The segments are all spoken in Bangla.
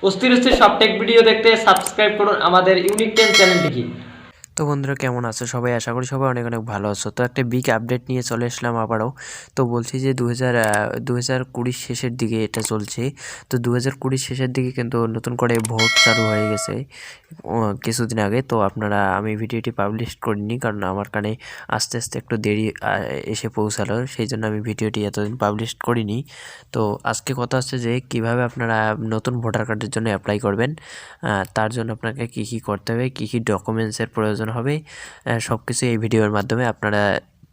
অস্থির অস্থির সব টেক ভিডিও দেখতে সাবস্ক্রাইব করুন আমাদের ইউনিক 10 চ্যানেলটিকে। তো বন্ধুরা কেমন আছো সবাই? আশা করি সবাই অনেক অনেক ভালো আছো। তো একটা বিগ আপডেট নিয়ে চলে আসলাম আবারও। তো বলছি যে 2020 শেষের দিকে এটা চলছে। তো 2020 শেষের দিকে কিন্তু নতুন করে ভোট চালু হয়ে গেছে কিছুদিন আগে। তো আমি ভিডিওটি পাবলিশ করিনি, কারণ আমার কানে আস্তে আস্তে একটু দেরি এসে পৌঁছালো, সেই জন্য আমি ভিডিওটি এতদিন পাবলিশ করিনি। তো আজকে কথা হচ্ছে যে কিভাবে আপনারা নতুন ভোটার কার্ডের জন্য অ্যাপ্লাই করবেন, তার জন্য আপনাকে কী কী করতে হবে, কী কী ডকুমেন্টসের প্রয়োজন হবে, সব কিছু এই ভিডিওর মাধ্যমে আপনারা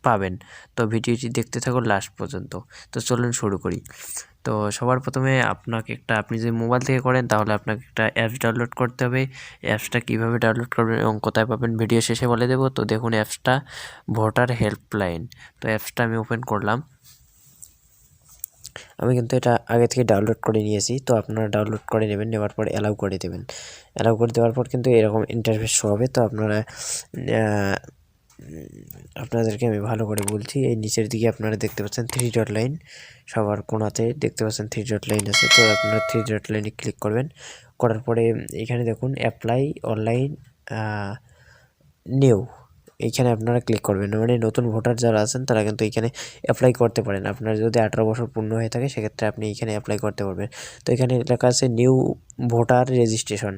পাবেন। তো ভিডিওটি দেখতে থাকুন লাস্ট পর্যন্ত। তো চলুন শুরু করি। তো সবার প্রথমে আপনি যদি মোবাইল থেকে করেন তাহলে আপনাকে একটা অ্যাপস ডাউনলোড করতে হবে। অ্যাপসটা কীভাবে ডাউনলোড করবেন এবং কোথায় পাবেন ভিডিও শেষে বলে দেবো। তো দেখুন অ্যাপসটা ভোটার হেল্পলাইন। তো অ্যাপসটা আমি ওপেন করলাম। আমি কিন্তু এটা আগে থেকে ডাউনলোড করে নিয়েছি। তো আপনারা ডাউনলোড করে নেবেন, নেওয়ার পর অ্যালাউ করে দেবেন। অ্যালাউ করে দেওয়ার পর কিন্তু এরকম ইন্টারফেস শো হবে। তো আপনাদেরকে আমি ভালো করে বলছি, এই নিচের দিকে আপনারা দেখতে পাচ্ছেন 3 ডট লাইন, সবার কোণাতে দেখতে পাচ্ছেন 3 ডট লাইন আছে। তো আপনারা 3 ডট লাইনে ক্লিক করবেন। করার পরে এখানে দেখুন অ্যাপ্লাই অনলাইন নিউ, এইখানে আপনারা ক্লিক করবেন। মানে নতুন ভোটার যারা আছেন তারা কিন্তু এইখানে অ্যাপ্লাই করতে পারেন। আপনার যদি 18 বছর পূর্ণ হয়ে থাকে সেক্ষেত্রে আপনি এইখানে অ্যাপ্লাই করতে পারবেন। তো এখানে লেখা আছে নিউ ভোটার রেজিস্ট্রেশন।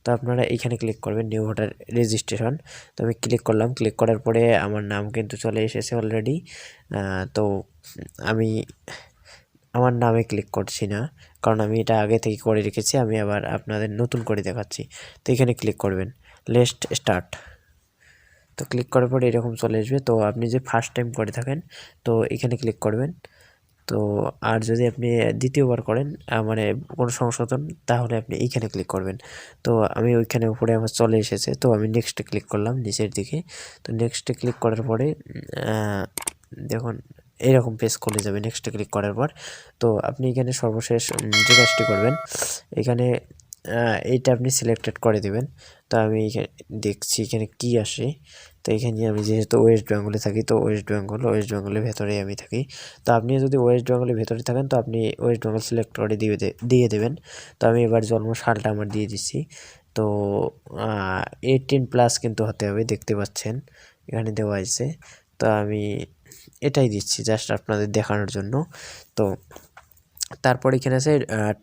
তো আপনারা এইখানে ক্লিক করবেন নিউ ভোটার রেজিস্ট্রেশন। তো আমি ক্লিক করলাম। ক্লিক করার পরে আমার নাম কিন্তু চলে এসেছে অলরেডি। তো আমি আমার নামে ক্লিক করছি না, কারণ আমি এটা আগে থেকে করে রেখেছি। আমি আবার আপনাদের নতুন করে দেখাচ্ছি। তো এখানে ক্লিক করবেন, লেটস স্টার্ট। তো ক্লিক করার পরে এরকম চলে আসবে। তো আপনি যে ফার্স্ট টাইম করে থাকেন তো এখানে ক্লিক করবেন। তো আর যদি আপনি দ্বিতীয়বার করেন মানে কোনো সংশোধন, তাহলে আপনি এইখানে ক্লিক করবেন। তো আমি ওইখানে উপরে আমার চলে এসেছে। তো আমি নেক্সটে ক্লিক করলাম নিচের দিকে। তো নেক্সটে ক্লিক করার পরে দেখুন এইরকম পেজ খুলে যাবে নেক্সটে ক্লিক করার পর। তো আপনি এখানে সর্বশেষ যে কাজটি করবেন, এখানে এইটা আপনি সিলেক্টেড করে দেবেন। তো আমি এখানে দেখছি এখানে কি আসে। তো এখানে আমি যেহেতু ওয়েস্ট বেঙ্গলে থাকি, তো ওয়েস্ট বেঙ্গলের ভেতরেই আমি থাকি। তো আপনি যদি ওয়েস্ট বেঙ্গলের ভেতরে থাকেন তো আপনি ওয়েস্ট বেঙ্গল সিলেক্ট করে দিয়ে দেবেন। তো আমি এবার জন্ম সালটা আমার দিয়ে দিচ্ছি। তো 18+ কিন্তু হতে হবে, দেখতে পাচ্ছেন এখানে দেওয়া আছে। তো আমি এটাই দিচ্ছি জাস্ট আপনাদের দেখানোর জন্য। তো তারপর এখানে আছে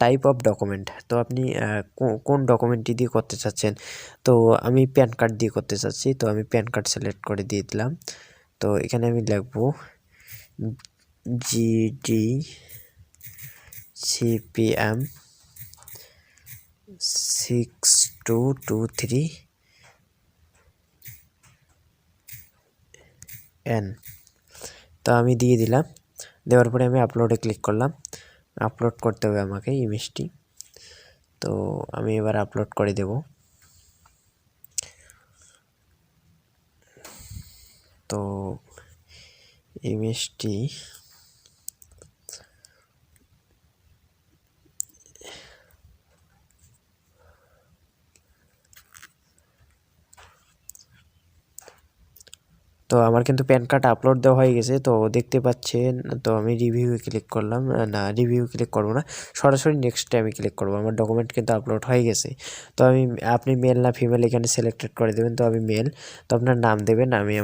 টাইপ অফ ডকুমেন্ট। তো আপনি কোন ডকুমেন্টটি দিয়ে করতে চাচ্ছেন। তো আমি প্যান কার্ড দিয়ে করতে চাচ্ছি। তো আমি প্যান কার্ড সিলেক্ট করে দিয়ে দিলাম। তো এখানে আমি লিখবো GD CPM 6223N। তো আমি দিয়ে দিলাম। দেওয়ার পরে আমি আপলোডে ক্লিক করলাম। আপলোড করতে হবে আমাকে ইমেজটি। তো আমি এবার আপলোড করে দেব। তো ইমেজটি তো আমার কিন্তু প্যান কার্ড আপলোড দেওয়া হয়ে গেছে, তো দেখতে পাচ্ছেন। তো আমি রিভিউয়ে ক্লিক করলাম, না রিভিউ ক্লিক করব না, সরাসরি নেক্সটে আমি ক্লিক করব। আমার ডকুমেন্ট কিন্তু আপলোড হয়ে গেছে। তো আপনি মেল না ফিমেল এখানে সিলেক্টেড করে দেবেন। তো আমি মেল। তো আপনার নাম দেবেন। আমি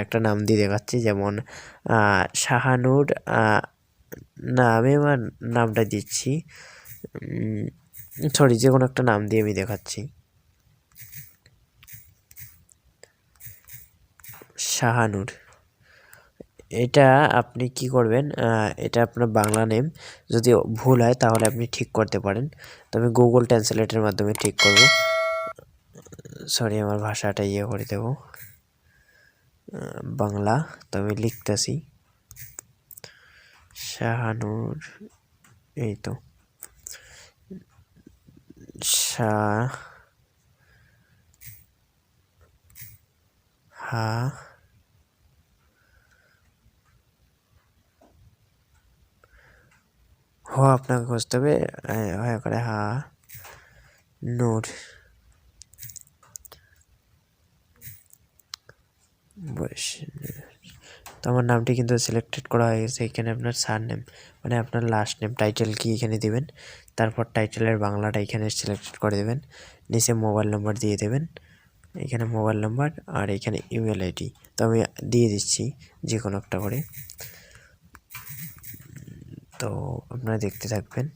একটা নাম দিয়ে দেখাচ্ছি, যেমন শাহানুর। না, আমি আমার নামটা দিচ্ছি, সরি, যে কোনো একটা নাম দিয়ে আমি দেখাচ্ছি, শাহানুর। এটা আপনি কি করবেন, এটা আপনার বাংলা নেম, যদি ভুল হয় তাহলে আপনি ঠিক করতে পারেন। তো আমি গুগল ট্রান্সলেটের মাধ্যমে ঠিক করব। সরি, আমার ভাষাটা করে দেব বাংলা। তো আমি লিখতেছি শাহানুর, এই তো আপনাকে খুঁজতে হবে করে নূর। তো আমার নামটি কিন্তু সিলেক্টেড করা হয়ে গেছে। এখানে আপনার সার নেম মানে আপনার লাস্ট নেম টাইটেল কি এখানে দিবেন। তারপর টাইটেলের বাংলাটা এখানে সিলেক্ট করে দেবেন, নিচে মোবাইল নাম্বার দিয়ে দেবেন, এখানে মোবাইল নাম্বার আর এখানে ইমেল আইডি। তো আমি দিয়ে দিচ্ছি যে কোনো একটা করে। তো আপনারা দেখতে থাকবেন।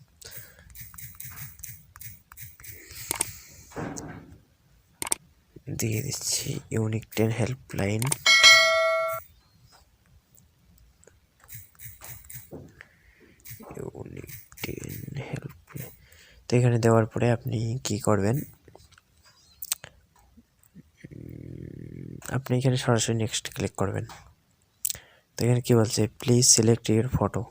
দিয়ে দিচ্ছি ইউনিক 10 হেল্পলাইন। Unique 10 helpline. তো এখানে দেওয়ার পরে আপনি কি করবেন, আপনি এখানে সরাসরি নেক্সট ক্লিক করবেন। তো এখানে কি বলছে, প্লিজ সিলেক্ট ইউর ফটো।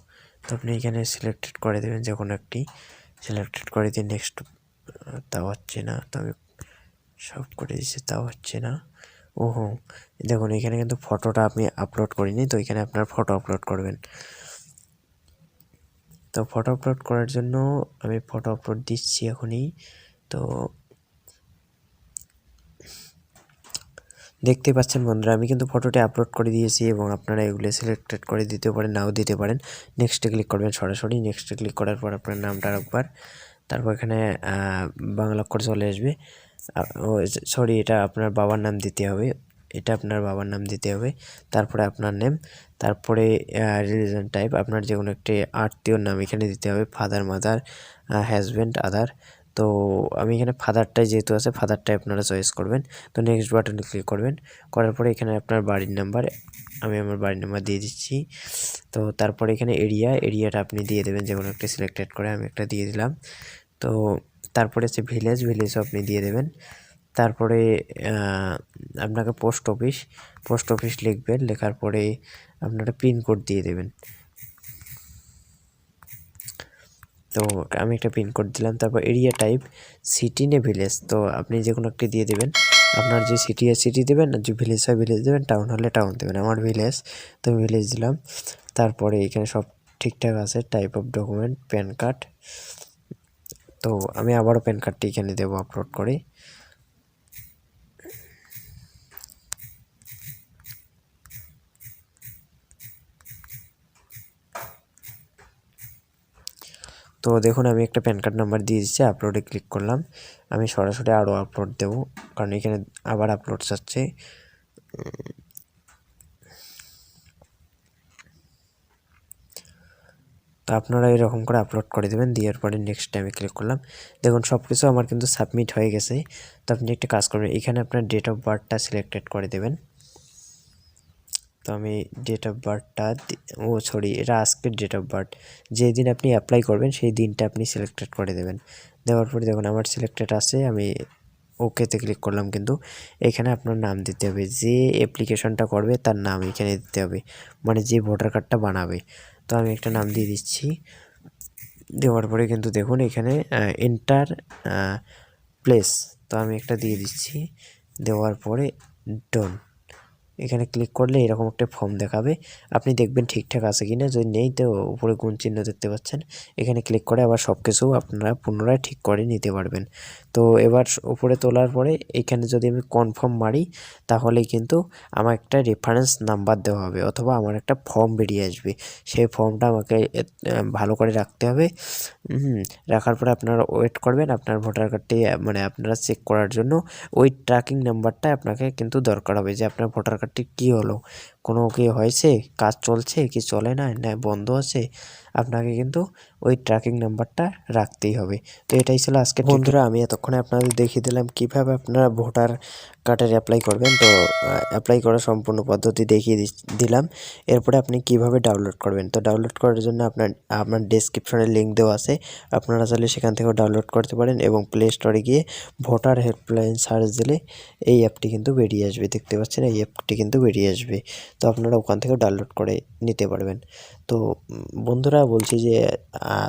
তো আপনি এখানে সিলেক্টেড করে দেবেন যে কোনো একটি, সিলেক্টেড করে দিয়ে নেক্সট। তাও হচ্ছে না, তো আমি সব করে দিচ্ছি, তাও হচ্ছে না। ওহো, দেখুন এখানে কিন্তু ফটোটা আমি আপলোড করিনি, তো এখানে আপনার ফটো আপলোড করবেন। তো ফটো আপলোড করার জন্য আমি ফটো আপলোড দিচ্ছি এখনই। তো দেখতে পাচ্ছেন বন্ধুরা, আমি কিন্তু ফটোটি আপলোড করে দিয়েছি এবং আপনারা এগুলো সিলেক্টেড করে দিতে পারেন, নাও দিতে পারেন। নেক্সটে ক্লিক করবেন সরাসরি। নেক্সটে ক্লিক করার পর আপনার নামটা রাখবার, তারপর এখানে বাংলা অক্ষর চলে আসবে। সরি, এটা আপনার বাবার নাম দিতে হবে, এটা আপনার বাবার নাম দিতে হবে। তারপরে আপনার নেম, তারপরে রিলিজন টাইপ, আপনার যে কোনো একটি আত্মীয়র নাম এখানে দিতে হবে, ফাদার, মাদার, হাজব্যান্ড, আদার। তো আমি এখানে ফাদারটাই যেহেতু আছে, ফাদারটাই আপনারা চয়েস করবেন। তো নেক্সট বাটনে ক্লিক করবেন, করার পরে এখানে আপনার বাড়ির নাম্বার, আমি আমার বাড়ির নাম্বার দিয়ে দিচ্ছি। তো তারপরে এখানে এরিয়াটা আপনি দিয়ে দেবেন যে কোনো একটা সিলেক্টেড করে, আমি একটা দিয়ে দিলাম। তো তারপরে হচ্ছে ভিলেজও আপনি দিয়ে দেবেন। তারপরে আপনাকে পোস্ট অফিস লিখবেন, লেখার পরে আপনারা পিনকোড দিয়ে দেবেন। তো আমি একটা পিনকোড দিলাম। তারপর এরিয়া টাইপ সিটি নে ভিলেজ, তো আপনি যে কোনো একটি দিয়ে দেবেন। আপনার যে সিটি হয় সিটি দেবেন, আর যে ভিলেজ হয় ভিলেজ দেবেন, টাউন হলে টাউন দেবেন। আমার ভিলেজ, তো ভিলেজ দিলাম। তারপরে এখানে সব ঠিকঠাক আছে। Type of document pan card, তো আমি আবারও প্যান কার্ডটি এখানে দেবো আপলোড করে। তো দেখুন আমি একটা প্যান কার্ড নাম্বার দিয়ে দিচ্ছি, আপলোডে ক্লিক করলাম। আমি সরাসরি আরও আপলোড দেবো, কারণ এখানে আবার আপলোড চাচ্ছে। তো আপনারা এরকম করে আপলোড করে দেবেন, দেওয়ার পরে নেক্সট টাইমে ক্লিক করলাম। দেখুন সব কিছু আমার কিন্তু সাবমিট হয়ে গেছে। তো আপনি একটা কাজ করবেন, এখানে আপনার ডেট অফ বার্থটা সিলেক্টেড করে দেবেন। তো আমি ডেট অফ বার্থটা, এটা আজকের ডেট অফ বার্থ, যেই দিন আপনি অ্যাপ্লাই করবেন সেই দিনটা আপনি সিলেক্টেড করে দেবেন। দেওয়ার পরে দেখুন আমার সিলেক্টেড আছে, আমি ওকেতে ক্লিক করলাম। কিন্তু এখানে আপনার নাম দিতে হবে, যে অ্যাপ্লিকেশনটা করবে তার নাম এখানে দিতে হবে, মানে যে ভোটার কার্ডটা বানাবে। তো আমি একটা নাম দিয়ে দিচ্ছি। দেওয়ার পরে কিন্তু দেখুন এখানে এন্টার প্লেস, তো আমি একটা দিয়ে দিচ্ছি। দেওয়ার পরে ডন, এখানে ক্লিক করলে এরকম একটা ফর্ম দেখাবে, আপনি দেখবেন ঠিকঠাক আছে কিনা। যদি নেই তো উপরে গুণ চিহ্ন দেখতে পাচ্ছেন, এখানে ক্লিক করে আবার সব কিছু আপনারা পুনরায় ঠিক করে নিতে পারবেন। তো এবার উপরে তোলার পরে এখানে যদি আমি কনফার্ম মারি, তাহলে কিন্তু আমার একটা রেফারেন্স নাম্বার দেওয়া হবে, অথবা আমার একটা ফর্ম বেরিয়ে আসবে। সেই ফর্মটা আমাকে ভালো করে রাখতে হবে। রাখার পরে আপনারা ওয়েট করবেন, আপনার ভোটার কার্ডটি মানে আপনারা চেক করার জন্য ওই ট্র্যাকিং নাম্বারটা আপনাকে কিন্তু দরকার হবে, যে আপনার ভোটার কার্ডটি কী হলো, কোনো কি হয়েছে, কাজ চলছে কি চলে না, না বন্ধ আছে, আপনাকে কিন্তু ওই ট্র্যাকিং নাম্বারটা রাখতেই হবে। তো এটাই ছিল আজকে। বন্ধুরা আমি এতক্ষণে আপনাদের দেখিয়ে দিলাম কিভাবে আপনারা ভোটার কার্ডের অ্যাপ্লাই করবেন। তো অ্যাপ্লাই করার সম্পূর্ণ পদ্ধতি দেখিয়ে দিলাম। এরপরে আপনি কিভাবে ডাউনলোড করবেন, তো ডাউনলোড করার জন্য আপনার ডেসক্রিপশনে লিঙ্ক দেওয়া আছে, আপনারা চাইলে সেখান থেকেও ডাউনলোড করতে পারেন, এবং প্লে স্টোরে গিয়ে ভোটার হেল্পলাইন সার্চ দিলে এই অ্যাপটি কিন্তু বেরিয়ে আসবে। দেখতে পাচ্ছেন এই অ্যাপটি কিন্তু বেরিয়ে আসবে, তো আপনারা ওখান থেকেও ডাউনলোড করে নিতে পারবেন। তো বন্ধুরা বলছি যে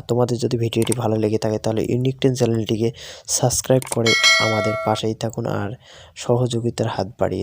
তোমাদের যদি ভিডিওটি ভালো লেগে থাকে তাহলে ইউনিক 10 চ্যানেলটিকে সাবস্ক্রাইব করে আমাদের পাশেই থাকুন, আর সহযোগিতার হাত বাড়িয়ে